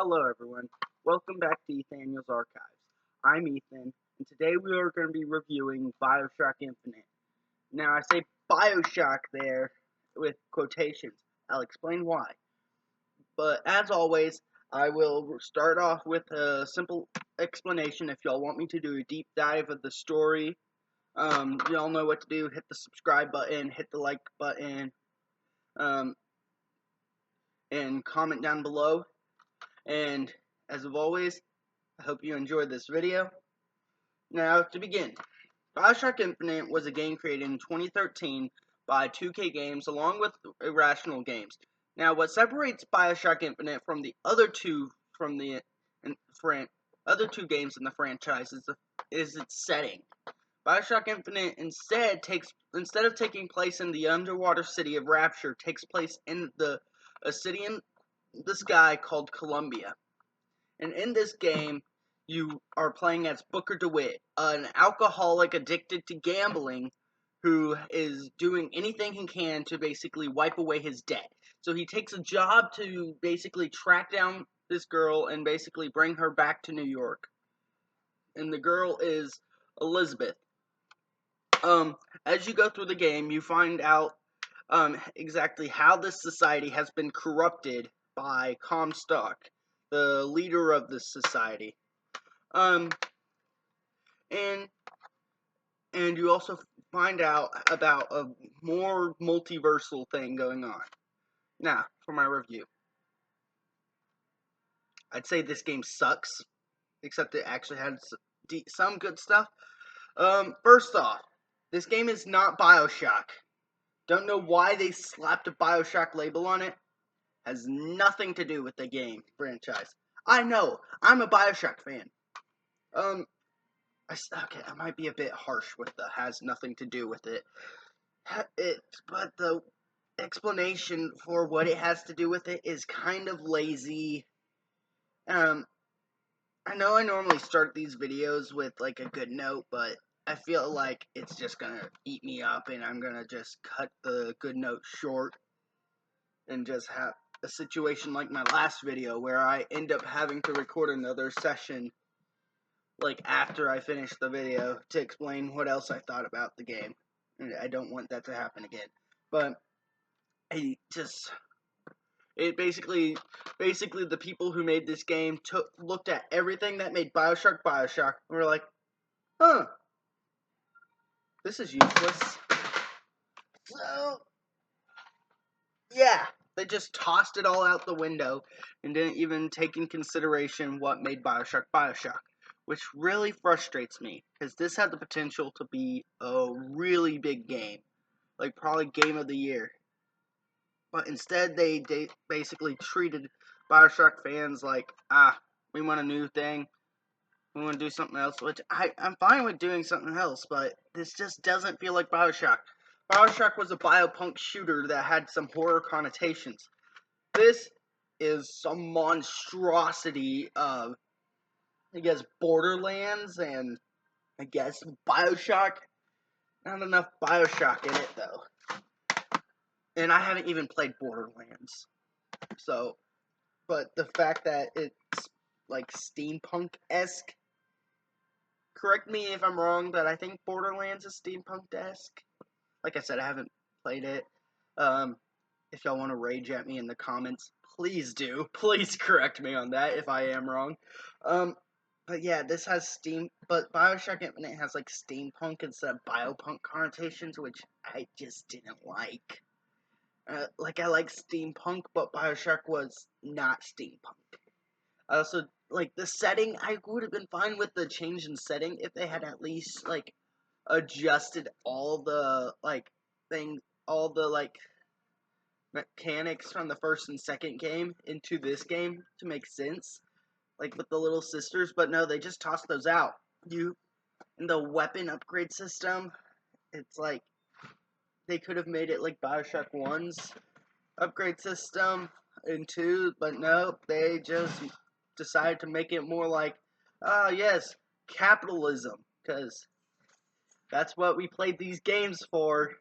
Hello everyone, welcome back to Ethan's Archives. I'm Ethan, and today we are going to be reviewing Bioshock Infinite. Now I say Bioshock there with quotations. I'll explain why. But as always, I will start off with a simple explanation if y'all want me to do a deep dive of the story. Y'all know what to do. Hit the subscribe button, hit the like button, um, and comment down below. And as of always, I hope you enjoyed this video. Now, to begin, Bioshock Infinite was a game created in 2013 by 2K Games along with Irrational Games. Now, what separates Bioshock Infinite from the other two games in the franchise is its setting. Bioshock Infinite instead of taking place in the underwater city of Rapture, takes place in a city in the sky called Columbia. And in this game, you are playing as Booker DeWitt, an alcoholic addicted to gambling who is doing anything he can to basically wipe away his debt. So he takes a job to basically track down this girl and basically bring her back to New York. And the girl is Elizabeth. As you go through the game, you find out exactly how this society has been corrupted by Comstock, the leader of this society. And you also find out about a more multiversal thing going on. Now, for my review. I'd say this game sucks, except it actually had some good stuff. First off, this game is not Bioshock. Don't know why they slapped a Bioshock label on it. Has nothing to do with the game franchise. I know, I'm a Bioshock fan. Okay, I might be a bit harsh with the has nothing to do with it. But the explanation for what it has to do with it is kind of lazy. I know I normally start these videos with like a good note, but I feel like it's just gonna eat me up and I'm gonna just cut the good note short and just have a situation like my last video where I end up having to record another session like after I finish the video to explain what else I thought about the game. And I don't want that to happen again. But basically the people who made this game looked at everything that made Bioshock and were like, huh, this is useless. So yeah, they just tossed it all out the window and didn't even take in consideration what made Bioshock, which really frustrates me, because this had the potential to be a really big game, like probably game of the year. But instead, they basically treated Bioshock fans like, we want a new thing, we want to do something else, which I'm fine with doing something else, but this just doesn't feel like Bioshock. Bioshock was a biopunk shooter that had some horror connotations. This is some monstrosity of, I guess, Borderlands and, I guess, Bioshock. Not enough Bioshock in it, though. And I haven't even played Borderlands. So, but the fact that it's, like, steampunk-esque. Correct me if I'm wrong, but I think Borderlands is steampunk-esque. Like I said, I haven't played it. If y'all want to rage at me in the comments, please do. Please correct me on that if I am wrong. But yeah, this has but Bioshock Infinite has like steampunk instead of biopunk connotations, which I just didn't like. Like I like steampunk, but Bioshock was not steampunk. I also like the setting. I would have been fine with the change in setting if they had at least like adjusted all the mechanics from the first and second game into this game to make sense, like with the little sisters, but no, they just tossed those out. In the weapon upgrade system, it's like they could have made it like Bioshock 1's upgrade system in 2, but no, they just decided to make it more like, yes, capitalism, because that's what we played these games for.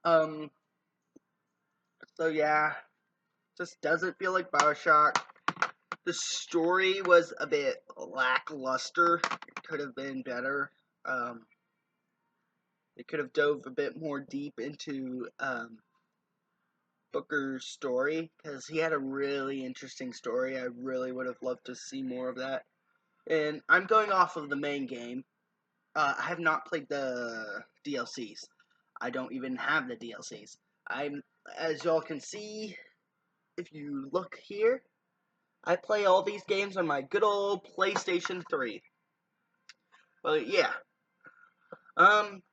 So yeah, Just doesn't feel like Bioshock. The story was a bit lackluster. It could have been better. They could have dove a bit more deep into Booker's story, because he had a really interesting story. I really would have loved to see more of that. And I'm going off of the main game. I have not played the DLCs. I don't even have the DLCs. As y'all can see, if you look here, I play all these games on my good old PlayStation 3. But yeah, um,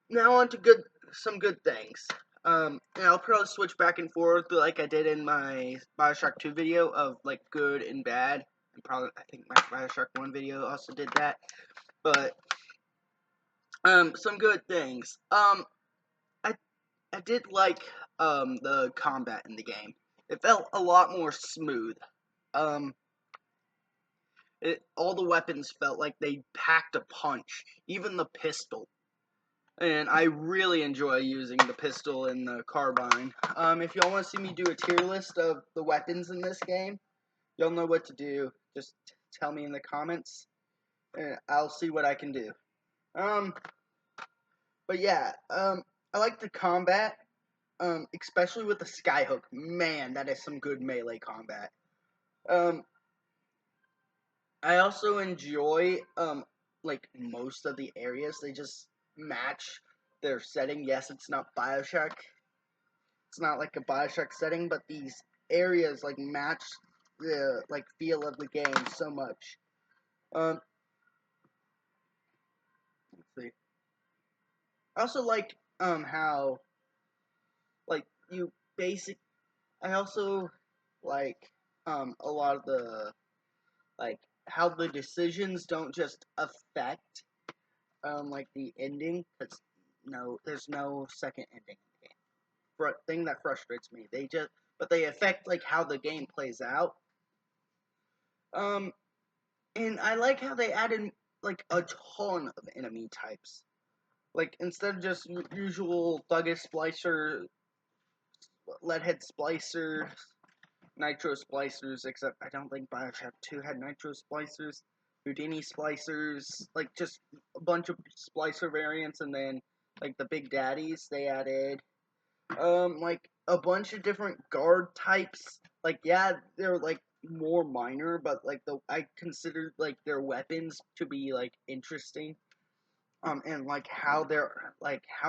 now on to some good things. And I'll probably switch back and forth like I did in my Bioshock 2 video of like good and bad. And probably I think my Bioshock 1 video also did that. But some good things. I did like the combat in the game. It felt a lot more smooth. All the weapons felt like they packed a punch. Even the pistol. And I really enjoy using the pistol and the carbine. If y'all want to see me do a tier list of the weapons in this game, y'all know what to do. Just tell me in the comments, and I'll see what I can do. But yeah, I like the combat, especially with the skyhook. Man, that is some good melee combat. I also enjoy, like, most of the areas. They just match their setting. Yes, it's not Bioshock. It's not like a Bioshock setting, but these areas, like, match the, like, feel of the game so much. Let's see. I also like, how, like, I also like, a lot of the, like, how the decisions don't just affect like the ending, because there's no second ending in the game. Thing that frustrates me. But they affect like how the game plays out. And I like how they added like a ton of enemy types. Like instead of just usual Thuggish Splicer, Leadhead Splicers, Nitro Splicers, except I don't think Bioshock 2 had Nitro Splicers. Houdini Splicers, like just a bunch of Splicer variants, and then like the Big Daddies they added. Like a bunch of different guard types. Like yeah, they're like more minor, but like I consider like their weapons to be like interesting. And like how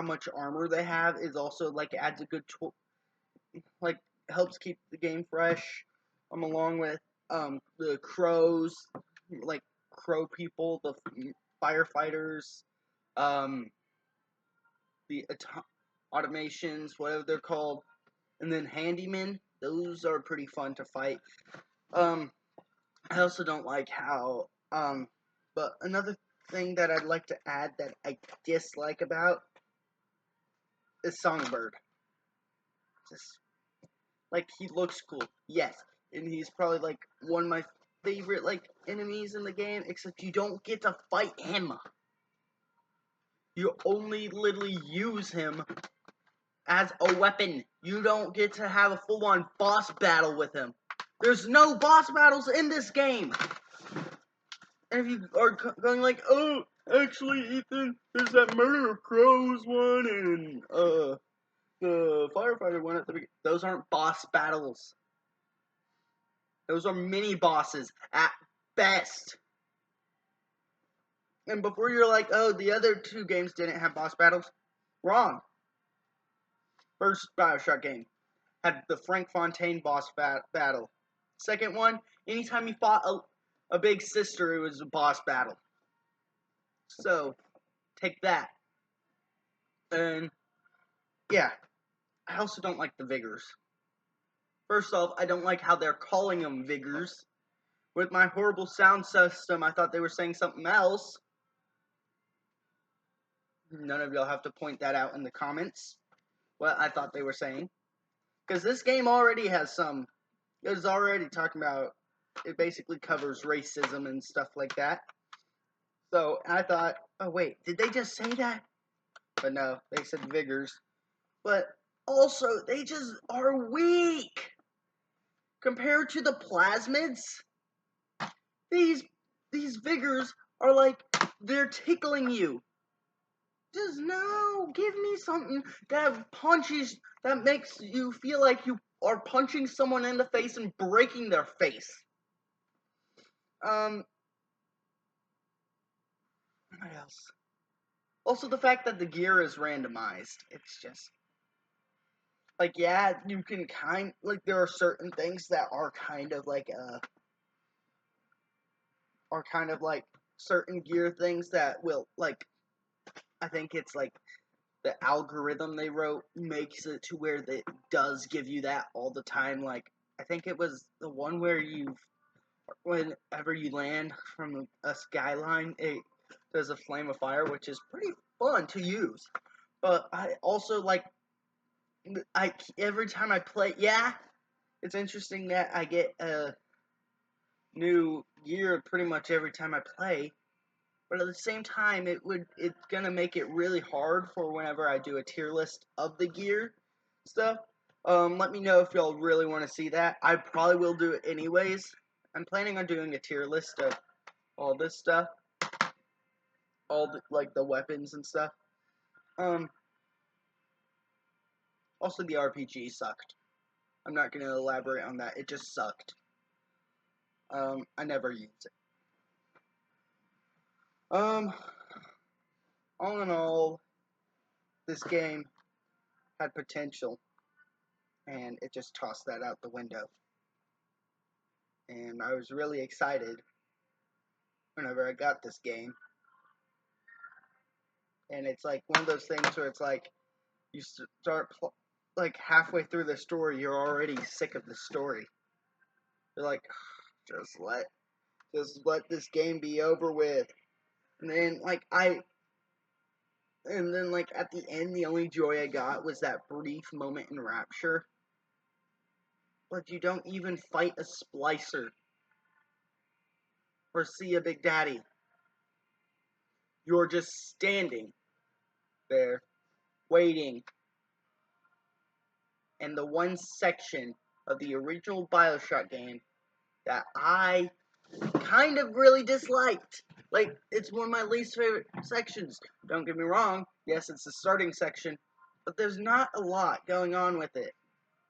much armor they have is also like adds a good like helps keep the game fresh. Along with the crows, like crow people, the firefighters, um the automations, whatever they're called, and then handymen. Those are pretty fun to fight. I also don't like how but another thing that I'd like to add that I dislike about is Songbird. Just like he looks cool, yes, and he's probably like one of my favorite like enemies in the game. Except you don't get to fight him. You only literally use him as a weapon. You don't get to have a full-on boss battle with him. There's no boss battles in this game. And if you are going like, oh, actually, Ethan, there's that Murder of Crows one and the firefighter one at the beginning. Those aren't boss battles. Those are mini bosses at best. And before you're like, oh, the other two games didn't have boss battles, wrong. First Bioshock game had the Frank Fontaine boss battle. Second one, anytime you fought a big sister, it was a boss battle. So, take that. And, yeah, I also don't like the Vigors. First off, I don't like how they're calling them Vigors. With my horrible sound system, I thought they were saying something else. None of y'all have to point that out in the comments, what I thought they were saying. Because this game already has some, it was already talking about, it basically covers racism and stuff like that. So I thought, oh wait, did they just say that? But no, they said Vigors. But also, they just are weak. compared to the plasmids, these vigors are like they're tickling you. Just no, give me something that punches, that makes you feel like you are punching someone in the face and breaking their face. What else? Also, the fact that the gear is randomized. It's just like, yeah, you can there are certain things that are kind of like certain gear things that will, like, I think it's like the algorithm they wrote makes it to where it does give you that all the time. Like, I think it was the one where whenever you land from a skyline, it does a flame of fire, which is pretty fun to use. But I also every time I play, yeah, it's interesting that I get a new gear pretty much every time I play. But at the same time, it's gonna make it really hard for whenever I do a tier list of the gear stuff. Let me know if y'all really want to see that. I probably will do it anyways. I'm planning on doing a tier list of all this stuff, like the weapons and stuff. Also the RPG sucked. I'm not gonna elaborate on that. It just sucked. I never used it. All in all, this game had potential, and it just tossed that out the window. And I was really excited whenever I got this game. And it's like one of those things where it's like you start like halfway through the story, you're already sick of the story. You're like, just let this game be over with. And then at the end, the only joy I got was that brief moment in Rapture. But you don't even fight a splicer or see a Big Daddy. You're just standing there, waiting. And the one section of the original Bioshock game that I kind of really disliked. Like, it's one of my least favorite sections. Don't get me wrong, yes, it's the starting section, but there's not a lot going on with it.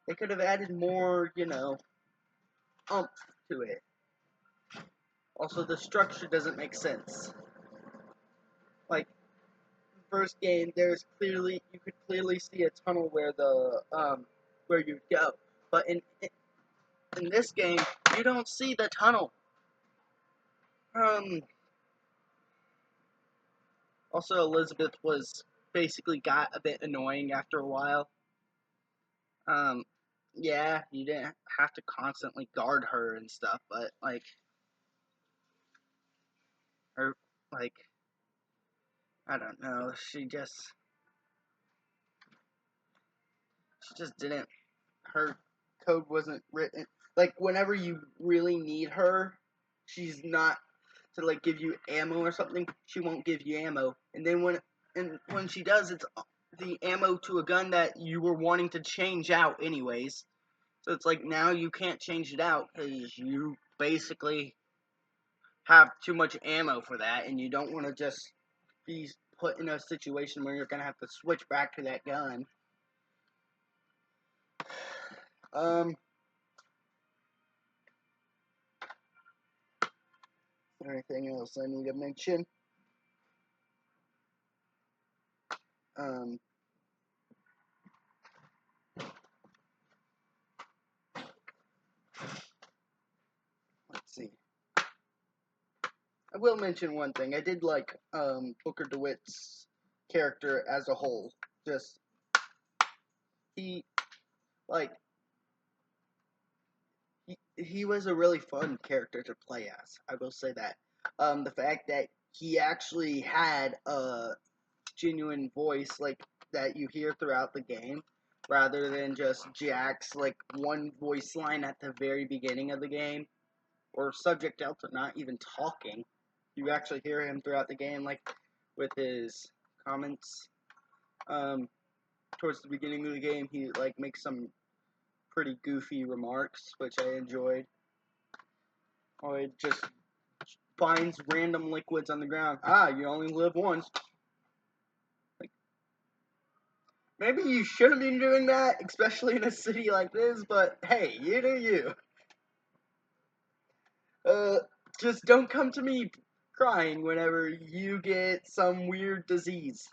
They could have added more, oomph to it. Also, the structure doesn't make sense. Like, first game, you could clearly see a tunnel where where you go. But in this game, you don't see the tunnel. Also, Elizabeth basically got a bit annoying after a while. Yeah, you didn't have to constantly guard her and stuff, but or like, I don't know, she just didn't. Her code wasn't written. Like, whenever you really need her, she's not to like give you ammo or something. She won't give you ammo, and then when she does, it's the ammo to a gun that you were wanting to change out anyways. So it's like now you can't change it out because you basically have too much ammo for that, and you don't want to just be put in a situation where you're gonna have to switch back to that gun. Anything else I need to mention? Let's see. I will mention one thing. I did like Booker DeWitt's character as a whole. Just he like he was a really fun character to play as. I will say that. The fact that he actually had a genuine voice like that you hear throughout the game, rather than just Jack's like one voice line at the very beginning of the game, or Subject Delta not even talking. You actually hear him throughout the game, like with his comments. Towards the beginning of the game, he like makes some pretty goofy remarks, which I enjoyed. Or it just finds random liquids on the ground. Ah, you only live once. Like, maybe you shouldn't be doing that, especially in a city like this, but hey, you do you. Just don't come to me crying whenever you get some weird disease.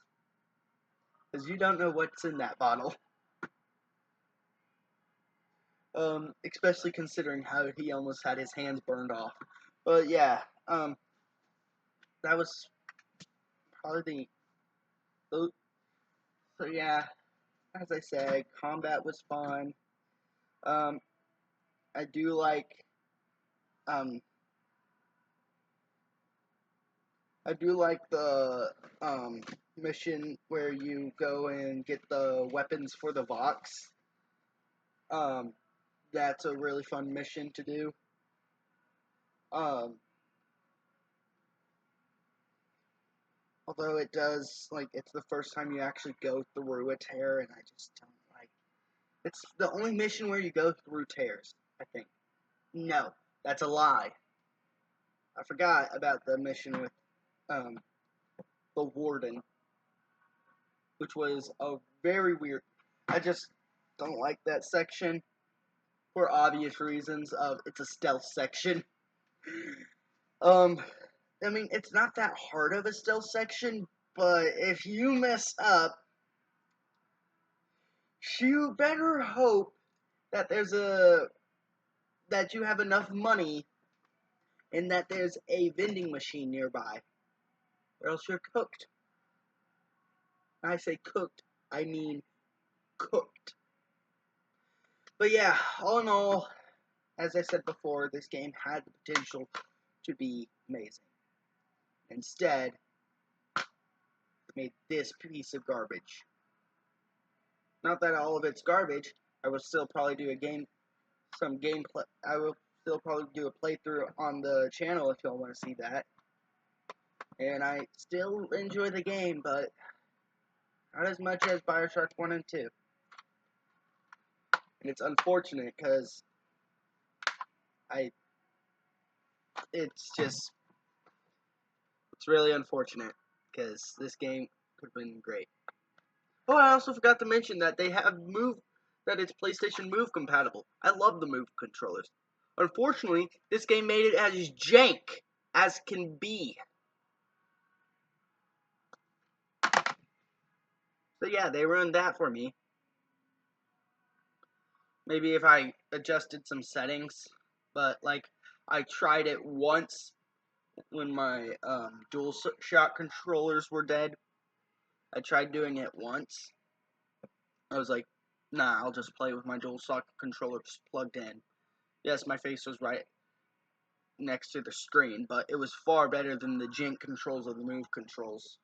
Because you don't know what's in that bottle. Especially considering how he almost had his hands burned off. But yeah, that was probably the... So yeah, as I said, combat was fun. I do like, um, the, mission where you go and get the weapons for the Vox. That's a really fun mission to do. Although it does, like, it's the first time you actually go through a tear, and I just don't like. It's the only mission where you go through tears, I think. No, that's a lie. I forgot about the mission with, the Warden, which was a very weird. I just don't like that section for obvious reasons of it's a stealth section. I mean, it's not that hard of a stealth section, but if you mess up, you better hope that that you have enough money and that there's a vending machine nearby, or else you're cooked. When I say cooked, I mean cooked. But yeah, all in all, as I said before, this game had the potential to be amazing. Instead, it made this piece of garbage. Not that all of it's garbage. I will still probably do some gameplay. I will still probably do a playthrough on the channel if y'all want to see that. And I still enjoy the game, but not as much as Bioshock 1 and 2. And it's unfortunate because it's really unfortunate because this game could have been great. Oh, I also forgot to mention that that it's PlayStation Move compatible. I love the Move controllers. Unfortunately, this game made it as jank as can be. So yeah, they ruined that for me. Maybe if I adjusted some settings, but like I tried it once when my DualShock controllers were dead. I tried doing it once. I was like, nah, I'll just play with my DualShock controllers plugged in. Yes, my face was right next to the screen, but it was far better than the jank controls of the Move controls.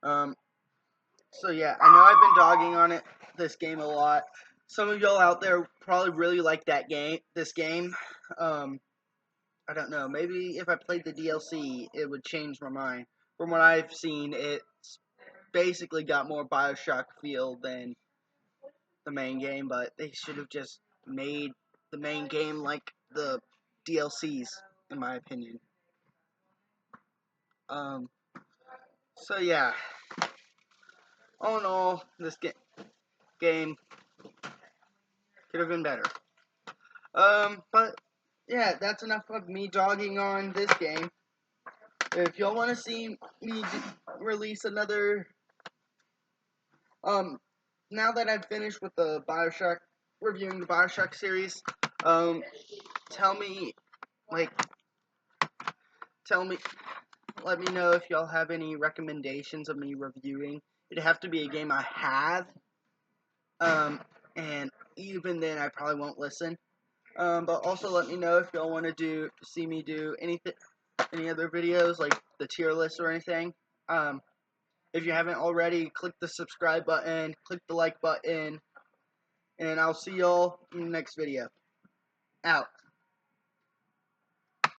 So yeah, I know I've been dogging on this game a lot. Some of y'all out there probably really like this game. I don't know, maybe if I played the DLC, it would change my mind. From what I've seen, it's basically got more Bioshock feel than the main game, but they should have just made the main game like the DLCs, in my opinion. So yeah, all in all, this game could have been better. But yeah, that's enough of me dogging on this game. If y'all want to see me release another, now that I've finished with the Bioshock, reviewing the Bioshock series, tell me, let me know if y'all have any recommendations of me reviewing. It'd have to be a game I have, and even then I probably won't listen. But also let me know if y'all want to see me do any other videos, like the tier list or anything. If you haven't already, click the subscribe button, click the like button, and I'll see y'all in the next video. Out.